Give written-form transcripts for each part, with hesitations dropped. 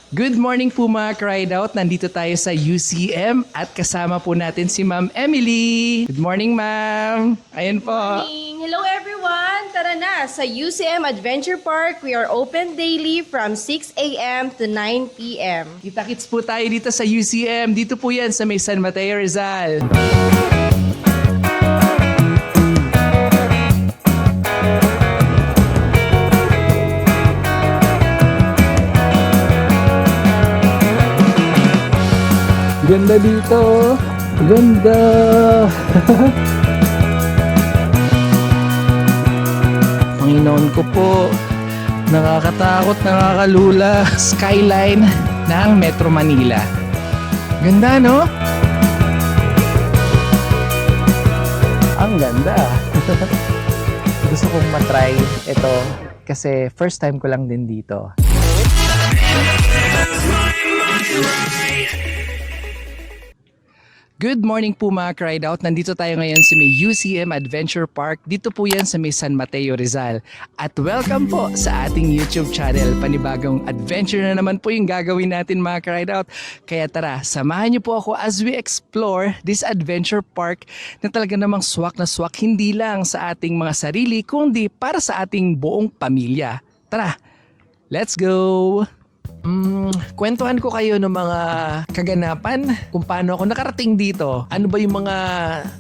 Good morning po mga ka-ride out. Nandito tayo sa UCM at kasama po natin si Ma'am Emily. Good morning, Ma'am. Ayan po. Morning! Hello everyone! Tara na! Sa UCM Adventure Park, we are open daily from 6 a.m. to 9 p.m. Kita-kits po tayo dito sa UCM. Dito po yan sa may San Mateo, Rizal. Ganda dito. Ganda. Panginoon ko po, nakakatakot, nakakalula. Skyline ng Metro Manila. Ganda, no? Ang ganda. Gusto kong matry ito kasi first time ko lang din dito. Good morning po mga ka-ride out. Nandito tayo ngayon sa may UCM Adventure Park. Dito po yan sa may San Mateo, Rizal. At welcome po sa ating YouTube channel. Panibagong adventure na naman po yung gagawin natin mga ka-ride out. Kaya tara, samahan niyo po ako as we explore this adventure park na talaga namang swak na swak hindi lang sa ating mga sarili kundi para sa ating buong pamilya. Tara, let's go! Kwentuhan ko kayo ng mga kaganapan kung paano ako nakarating dito. Ano ba yung mga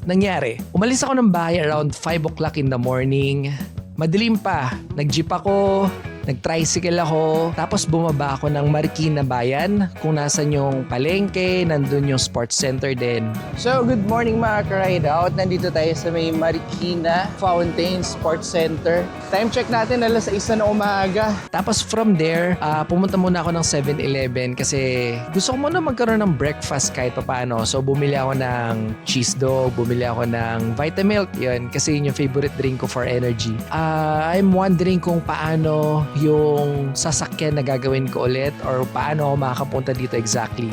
nangyari? Umalis ako ng bahay around 5 o'clock in the morning. Madilim pa. Nag-jeep ako, nag-tricycle ako, tapos bumaba ako ng Marikina Bayan. Kung nasan yung palengke, nandun yung sports center din. So, good morning mga ka-ride out. Nandito tayo sa may Marikina Fountain Sports Center. Time check natin, alas 6 na umaga. Tapos from there, pumunta muna ako ng 7-Eleven kasi gusto ko muna magkaroon ng breakfast kahit papaano. So, bumili ako ng cheese dog, bumili ako ng Vitamilk. Yun, kasi yun yung favorite drink ko for energy. I'm wondering kung paano yung sasakyan na gagawin ko ulit or paano ako makakapunta dito exactly.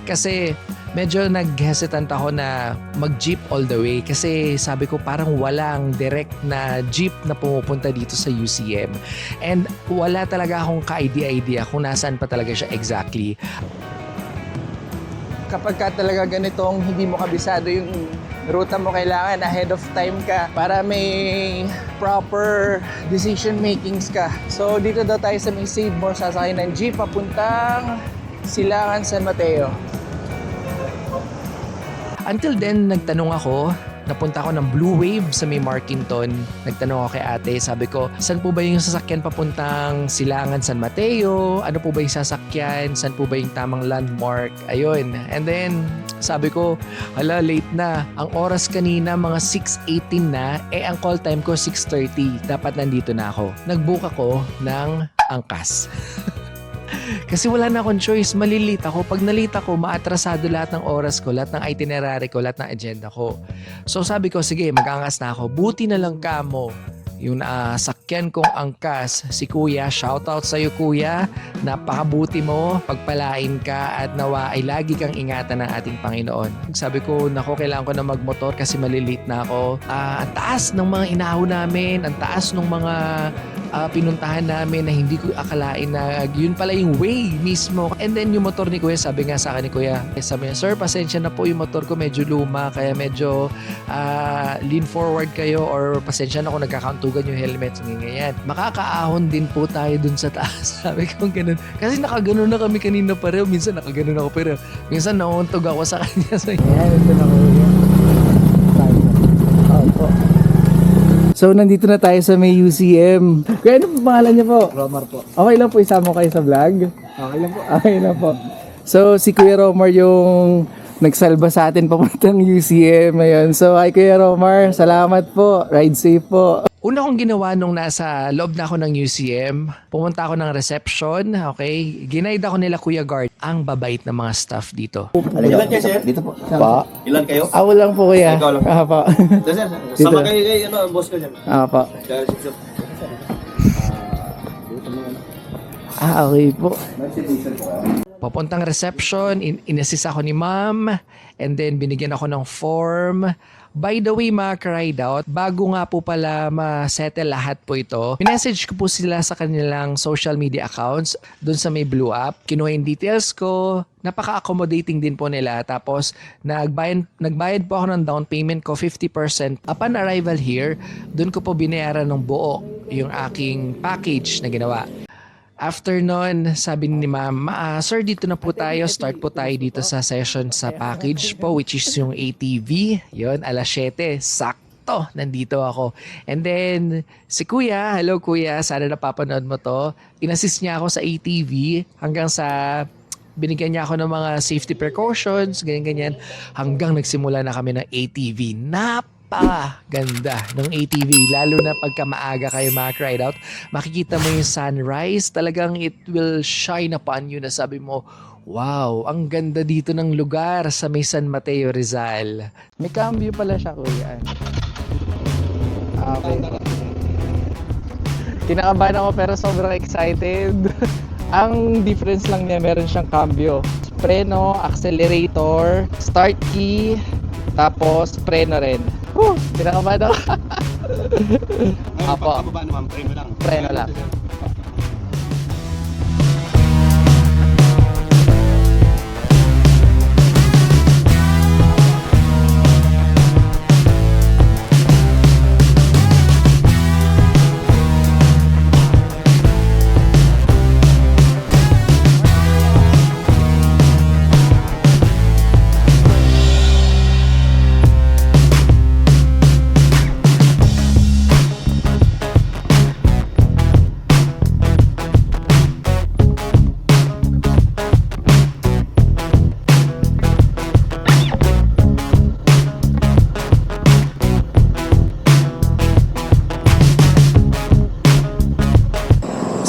Kasi medyo nag-hesitant ako na mag-jeep all the way kasi sabi ko parang walang direct na jeep na pumupunta dito sa UCM. And wala talaga akong ka-idea kung nasaan pa talaga siya exactly. Kapag ka talaga ganitong hindi mo kabisado yung ruta mo, kailangan ahead of time ka para may proper decision makings ka. So dito daw tayo sa may Save More, sasakay ng jeep papuntang Silangan, San Mateo. Until then, nagtanong ako. Napunta ako ng Blue Wave sa may Markinton. Nagtanong ako kay ate. Sabi ko, saan po ba yung sasakyan papuntang Silangan, San Mateo? Ano po ba yung sasakyan? Saan po ba yung tamang landmark? Ayun. And then, sabi ko, hala, late na. Ang oras kanina, mga 6:18 na. Ang call time ko, 6:30. Dapat nandito na ako. Nag-book ako ng angkas. Kasi wala na akong choice, malilate ako. Pag nalate ako, maatrasado lahat ng oras ko, lahat ng itinerary ko, lahat ng agenda ko. So sabi ko, sige, mag-angas na ako. Buti na lang kamo. Yung sakyan kong angkas, si Kuya, shoutout sa'yo Kuya. Napakabuti mo, pagpalain ka at nawa ay lagi kang ingatan ng ating Panginoon. Sabi ko, nako, kailangan ko na magmotor kasi malilate na ako. Ang taas ng mga inaho namin, ang taas ng mga pinuntahan namin na hindi ko akalain na yun pala yung way mismo. And then yung motor ni Kuya, sabi nga sa akin ni Kuya, sabi niya, sir, pasensya na po, yung motor ko medyo luma, kaya medyo lean forward kayo or pasensya na kung nagkakantugan yung helmet. Ganyan. Makakaahon din po tayo dun sa taas. Sabi ko ganun. Kasi nakaganon na kami kanina pareho. Minsan nakaganon ako pero minsan nauuntog ako sa kanya. So, yan, ito na Kuya. Opo. So, nandito na tayo sa may UCM. Kaya ano po pangalan niya po? Romar po. Okay lang po isama kayo sa vlog? Okay lang po. Okay lang po. So, si Kuya Romar yung nagsalba sa atin papuntang UCM. Ayun. So, hi Kuya Romar. Salamat po. Ride safe po. Una kong ginawa nung nasa loob na ako ng UCM, pumunta ako ng reception, okay? Ginaid ako nila Kuya Guard. Ang babait ng mga staff dito. Ilan kayo, sir? Dito po. Pa? Ilan kayo? Ako lang po Kuya. Ikaw lang. Po. Sir, sama kayo kay boss ko dyan. Po. Okay po. Papuntang reception, inassist ako ni ma'am, and then binigyan ako ng form. By the way, mga ka-ride out, bago nga po pala ma-settle lahat po ito, minessage ko po sila sa kanilang social media accounts dun sa may blue app. Kinuha yung details ko, napaka-accommodating din po nila. Tapos, nagbayad po ako ng down payment ko, 50%. Upon arrival here, dun ko po binayaran ng buo yung aking package na ginawa. After nun, sabi ni ma'am, sir, dito na po tayo. Start po tayo dito sa session sa package po, which is yung ATV. Yun, alas 7. Sakto, nandito ako. And then, si kuya, hello kuya, sana napapanood mo to. Inassist niya ako sa ATV hanggang sa binigyan niya ako ng mga safety precautions, ganyan-ganyan. Hanggang nagsimula na kami ng ATV. Ganda ng ATV, lalo na pagka maaga kayo ride out, makikita mo yung sunrise, talagang it will shine upon you na sabi mo, wow, ang ganda dito ng lugar sa may San Mateo, Rizal. May cambio pala siya, kuya. Okay. Kinakabahan ako pero sobrang excited. Ang difference lang niya, meron siyang cambio. Preno, accelerator, start key, tapos preno rin. Kinakabahan ako. Apo. Pababa naman, preno lang. Preno lang.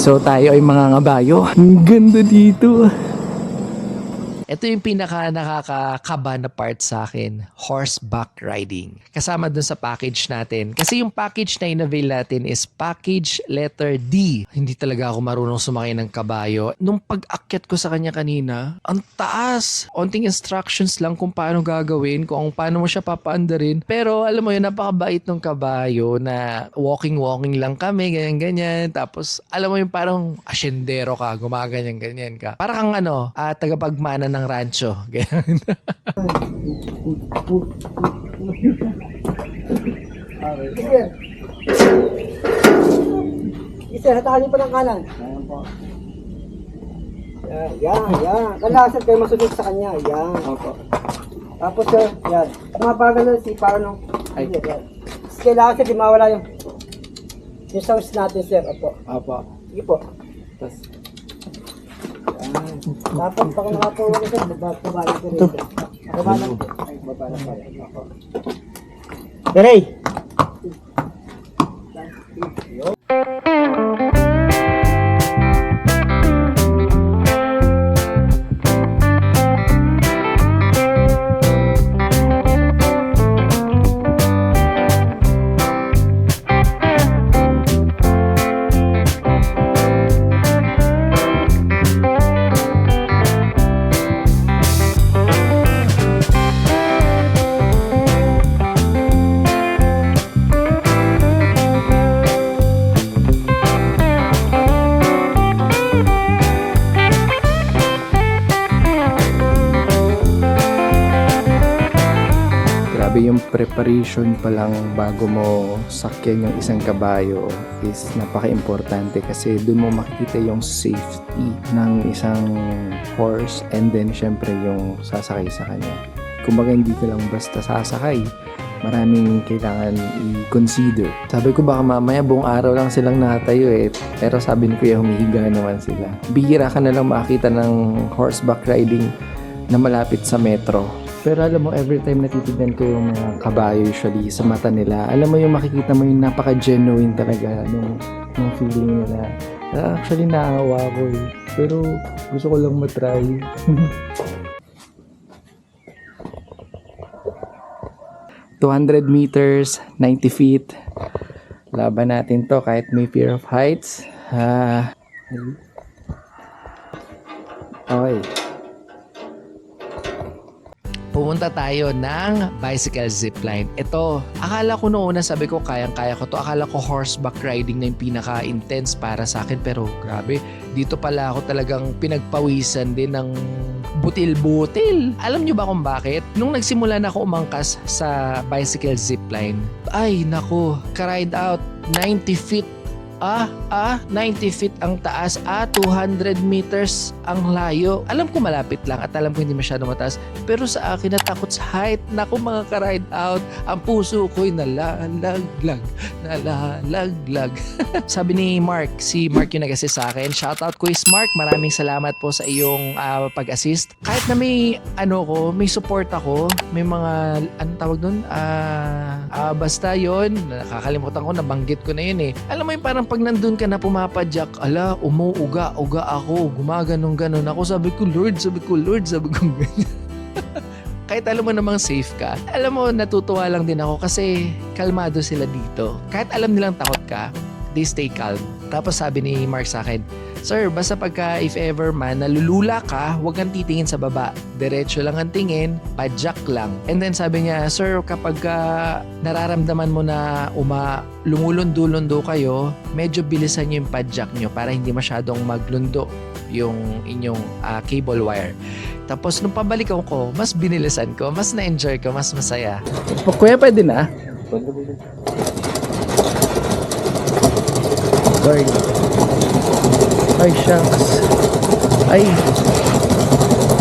So tayo ay mga ngabayo. Ang ganda dito. Ito yung pinaka nakakakaba na part sa akin, horseback riding. Kasama dun sa package natin. Kasi yung package na in-avail natin is package letter D. Hindi talaga ako marunong sumakay ng kabayo. Nung pag-akyat ko sa kanya kanina, ang taas. Onting instructions lang kung paano gagawin, kung paano mo siya papaandarin. Pero alam mo yun, napakabait ng kabayo na walking lang kami, ganyan-ganyan. Tapos alam mo yung parang asyendero ka, gumaganyan-ganyan ka. Parang kang tagapagmana ng rancho. Ganyan. Sir, hatakalin pa ng kanan. Yan. Kalasan kayo masunod sa kanya. Yan. Tapos sir, yan. Mabagal na si para nung... Yan. Kailangan sir, di mawala yung sounds natin sir. Opo. Sige po. Tapos pag nakapuwa ko sir, babala ko rin. Babala ko. Ay, babala ko rin. Tere! Yung preparation pa lang bago mo sakyan yung isang kabayo is napaka-importante kasi doon mo makikita yung safety ng isang horse and then syempre yung sasakay sa kanya. Kumbaga hindi ka lang basta sasakay, maraming kailangan i-consider. Sabi ko baka mamaya buong araw lang silang nakatayo pero sabi ni Kuya humihiga naman sila. Bihira ka na lang makakita ng horseback riding na malapit sa metro. Pero alam mo, every time natitignan ko yung mga kabayo usually sa mata nila, alam mo yung makikita mo yung napaka-genuine talaga nung feeling nila. Actually, naawa ko Pero gusto ko lang matry. $200 meters, 90 feet. Laban natin to kahit may fear of heights. Okay. Pumunta tayo ng bicycle zipline. Ito, akala ko noon sabi ko kayang-kaya ko to. Akala ko horseback riding na yung pinaka-intense para sa akin. Pero grabe, dito pala ako talagang pinagpawisan din ng butil-butil. Alam nyo ba kung bakit? Nung nagsimula na ako umangkas sa bicycle zipline, ay nako, ka-ride out, 90 feet 90 feet ang taas, 200 meters ang layo. Alam ko malapit lang at alam ko hindi masyado mataas, pero sa akin natakot sa height. Naku mga ka-ride out, ang puso ko'y nalalaglag. Sabi ni Mark, si Mark yung nag-assist sa akin. Shoutout Quiz Mark, maraming salamat po sa iyong pag-assist. Kahit na may may support ako, may mga, anong tawag nun? Basta yon, nakakalimutan ko, nabanggit ko na yun eh. Alam mo yung parang pag nandun ka na pumapadyak, umuuga ako, gumaganong-ganon ako, sabi ko Lord, sabi ko ganyan. Kahit alam mo namang safe ka, alam mo natutuwa lang din ako kasi kalmado sila dito. Kahit alam nilang takot ka, they stay calm. Tapos sabi ni Mark sa akin, Sir, basta pagka if ever man nalulula ka, huwag kang titingin sa baba. Diretso lang ang tingin, padyak lang. And then sabi niya, Sir, kapag nararamdaman mo na lumulundo-lundo kayo, medyo bilisan niyo yung padyak niyo para hindi masyadong maglundo yung inyong cable wire. Tapos nung pabalik ko, mas binilisan ko, mas na-enjoy ko, mas masaya. Kuya, pwede na? Lord. Ay, shucks. Ay.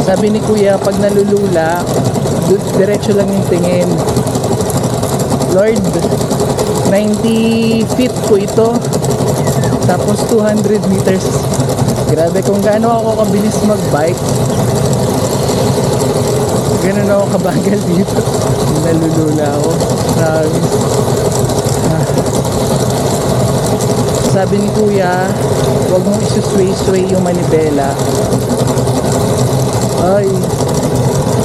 Sabi ni Kuya, pag nalulula, diretso lang yung tingin. Lord, 90 feet po ito. Tapos 200 meters. Grabe kung gaano ako kabilis mag-bike. Ganun ako kabagal dito. Nalulula ako. Sabi ni Kuya, huwag mong isusway-sway yung manibela. Ay,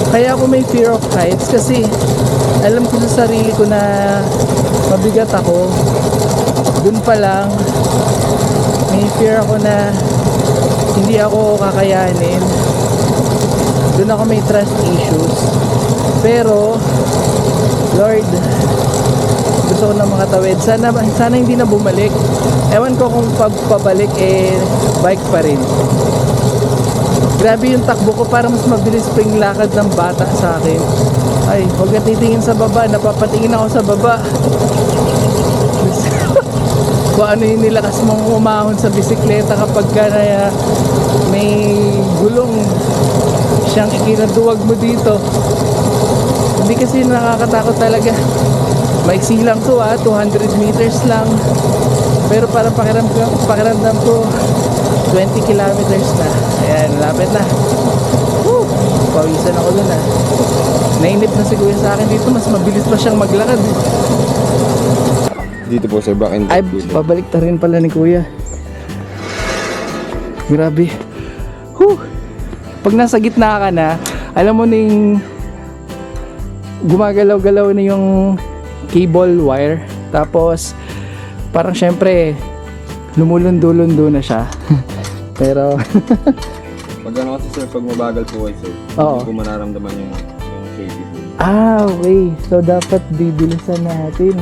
kaya ako may fear of heights kasi alam ko sa sarili ko na mabigat ako. Dun pa lang, may fear ako na hindi ako kakayanin. Dun ako may trust issues. Pero, Lord, gusto ko na makatawid. Sana hindi na bumalik. Ewan ko kung pabalik bike pa rin. Grabe yung takbo ko, para mas mabilis pa yung lakad ng bata sa akin. Ay, huwag ka titingin sa baba. Napapatingin ako sa baba. Kung ano yung nilakas mong umahon sa bisikleta kapag may gulong siyang ikinaduwag mo dito. Hindi kasi nakakatakot talaga. Maiksi lang to 200 meters lang. Pero parang pakiramdam ko 20 kilometers na. Ayan, lapit na. Woo! Pawisan ako dun Nainip na si Kuya sa akin dito. Mas mabilis pa siyang maglakad. Dito po sir, back and Ay, pabalik ta rin pala ni Kuya. Grabe. Whew! Pag nasa gitna ka na, alam mo ning gumagalaw-galaw na yung cable wire. Tapos parang syempre lumulundo-lundo na siya. Pero pag ano kasi sir, pag mabagal po kayo sir, Oo. hindi po mararamdaman yung safety po. okay. So dapat bibilisan natin.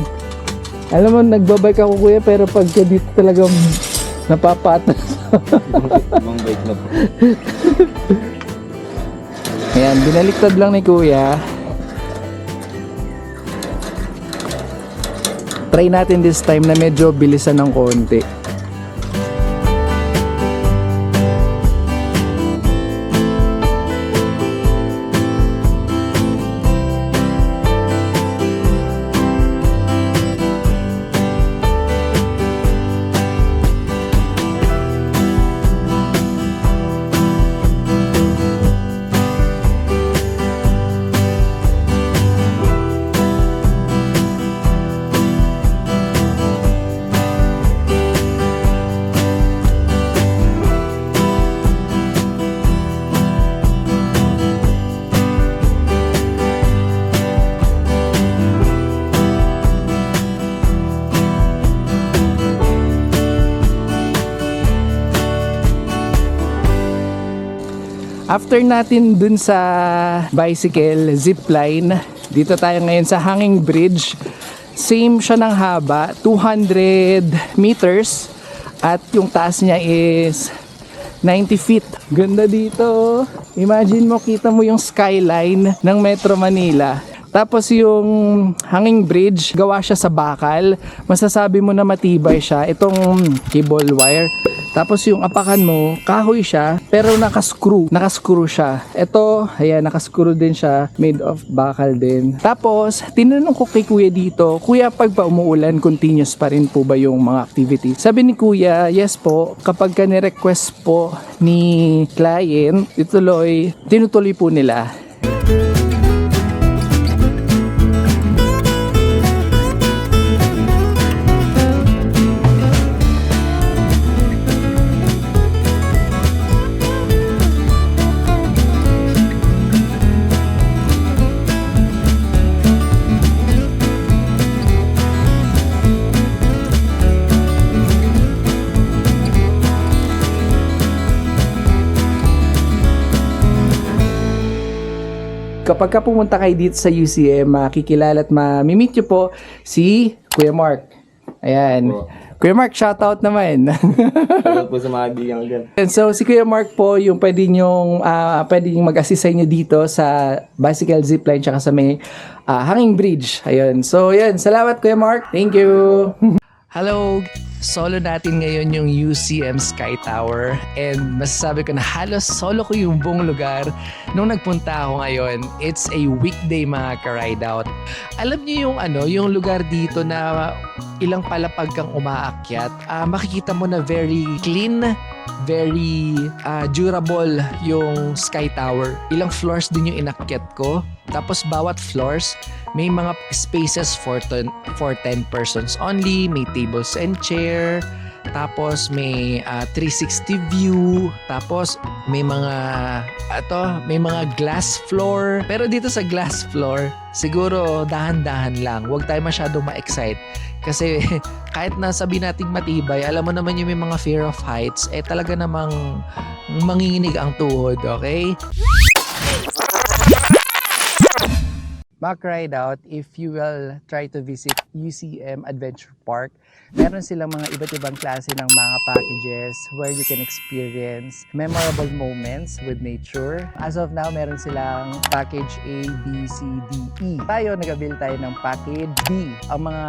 Alam mo, nagbabike ako Kuya, pero pagka dito talagang napapatas. Ibang bike na po. Ayan, binaliktad lang ni Kuya. Try natin this time na medyo bilisan ng konti. After natin dun sa bicycle zipline, dito tayo ngayon sa hanging bridge. Same siya ng haba, 200 meters at yung taas niya is 90 feet. Ganda dito. Imagine mo, kita mo yung skyline ng Metro Manila. Tapos yung hanging bridge, gawa siya sa bakal. Masasabi mo na matibay siya. Itong cable wire. Tapos yung apakan mo, kahoy siya, pero nakascrew. Nakascrew siya. Ito, ayan, nakascrew din siya. Made of bakal din. Tapos, tinanong ko kay kuya dito, kuya, pag pa umuulan, continuous pa rin po ba yung mga activity? Sabi ni kuya, yes po. Kapag ka ni-request po ni client, tinutuloy po nila. Kapag ka pumunta kayo dito sa UCM, makikilala at mamimit nyo po si Kuya Mark. Ayan. Kuya Mark, shoutout naman. Shoutout po sa mga kaibigan ko dyan. And so, si Kuya Mark po, yung pwede nyong mag-assist sa inyo dito sa bicycle zipline tsaka sa may hanging bridge. Ayun. So, yan. Salamat, Kuya Mark. Thank you. Hello! Solo natin ngayon yung UCM Sky Tower and masasabi ko na halos solo ko yung buong lugar nung nagpunta ako ngayon. It's a weekday mga ka-ride out. Alam niyo yung lugar dito na ilang palapag kang umaakyat, makikita mo na very clean, very durable yung Sky Tower. Ilang floors din yung inakyat ko. Tapos bawat floors may mga spaces for 10 persons only, may tables and chair, tapos may 360 view, tapos may mga glass floor. Pero dito sa glass floor, siguro dahan-dahan lang. Huwag tayo masyadong ma-excite kasi kahit na sabi nating matibay, alam mo naman yung may mga fear of heights, talaga namang manginginig ang tuhod, okay? Back ride out, if you will try to visit UCM Adventure Park, meron silang mga iba't ibang klase ng mga packages where you can experience memorable moments with nature. As of now, meron silang package A, B, C, D, E. Tayo, nag-avail tayo ng package B. Ang mga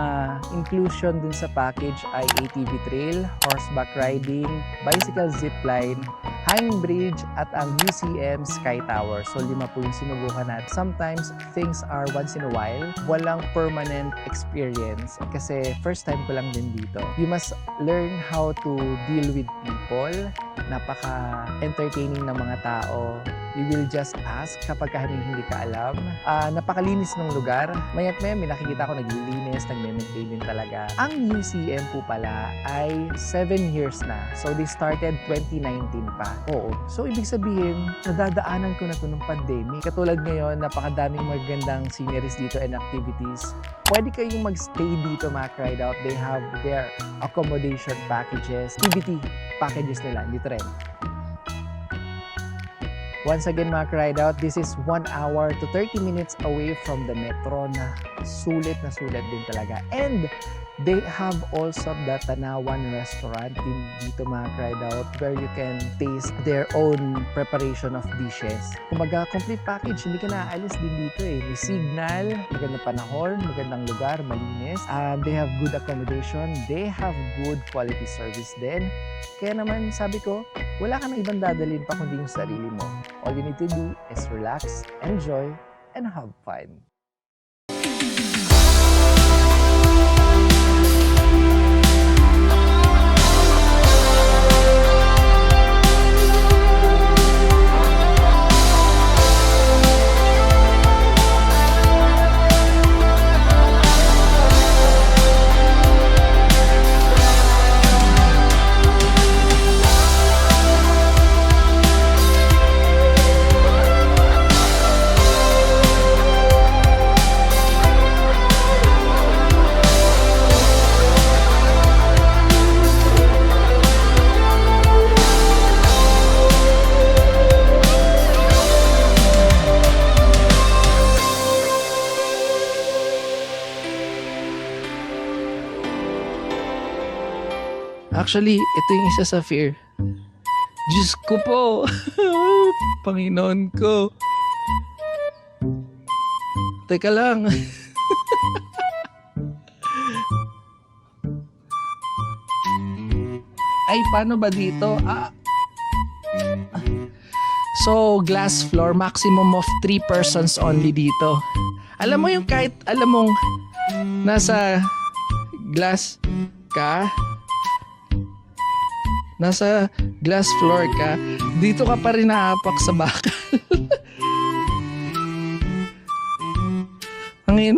inclusion dun sa package ay ATV trail, horseback riding, bicycle zipline, hanging bridge, at ang UCM Sky Tower. So, 5 po yung sinubukan natin. Sometimes, things are once in a while. Walang permanent experience kasi first time ko lang din dito. You must learn how to deal with people. Napaka-entertaining ng mga tao. You will just ask kapag hindi ka alam. Napakalinis ng lugar. Maya't maya, may nakikita ko naglilinis, nag-maintain din talaga. Ang UCM po pala ay 7 years na. So, they started 2019 pa. Oo. So, ibig sabihin, nadadaanan ko na ito ng pandemic. Katulad ngayon, napakadaming magandang sceneries dito and activities. Pwede kayong mag-stay dito, mga ride out. They have their accommodation packages, activity packages nila. Dito rin. Once again, mga ride out, this is 1 hour to 30 minutes away from the metro na sulit din talaga. And they have also the Tanawan restaurant dito, mga ride out, where you can taste their own preparation of dishes. Kumaga, complete package, hindi ka naaalis din dito eh. May signal, magandang panahon, magandang lugar, malinis. They have good accommodation, they have good quality service din. Kaya naman, sabi ko, wala ka nang ibang dadalhin pa kundi yung sarili mo. All you need to do is relax, enjoy, and have fun. Actually, ito yung isa sa fear. Diyos ko po. Panginoon ko. Teka lang. Ay, paano ba dito? So, glass floor, maximum of 3 persons only dito. Alam mo yung kahit, alam mong nasa glass ka, nasa glass floor ka, dito ka pa rin naapak sa bakal. Ang ina,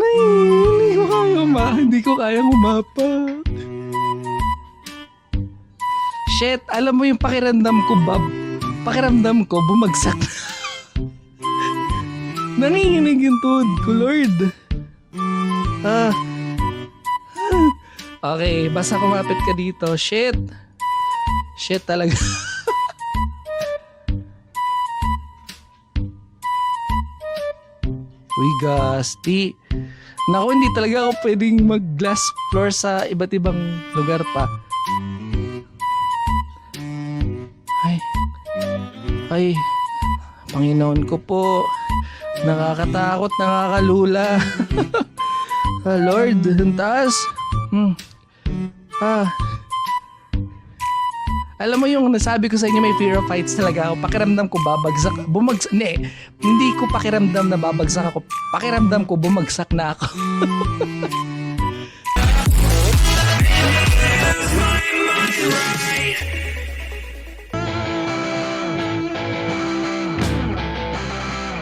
hindi ko kayang umapak. Shit, alam mo yung pakiramdam ko, Bob. Pakiramdam ko, bumagsak na. Nanginginig yung tuhod ko, Lord. Okay, basta kumapit ka dito. Shit. Shit talaga. Uy, gasti. Naku, hindi talaga ako pwedeng mag-glass floor sa iba't ibang lugar pa. Ay, Panginoon ko po. Nakakatakot, nakakalula. Lord, ang taas. Alam mo yung nasabi ko sa inyo may fear of heights talaga ako. Pakiramdam ko babagsak. Hindi ko pakiramdam na babagsak ako. Pakiramdam ko bumagsak na ako.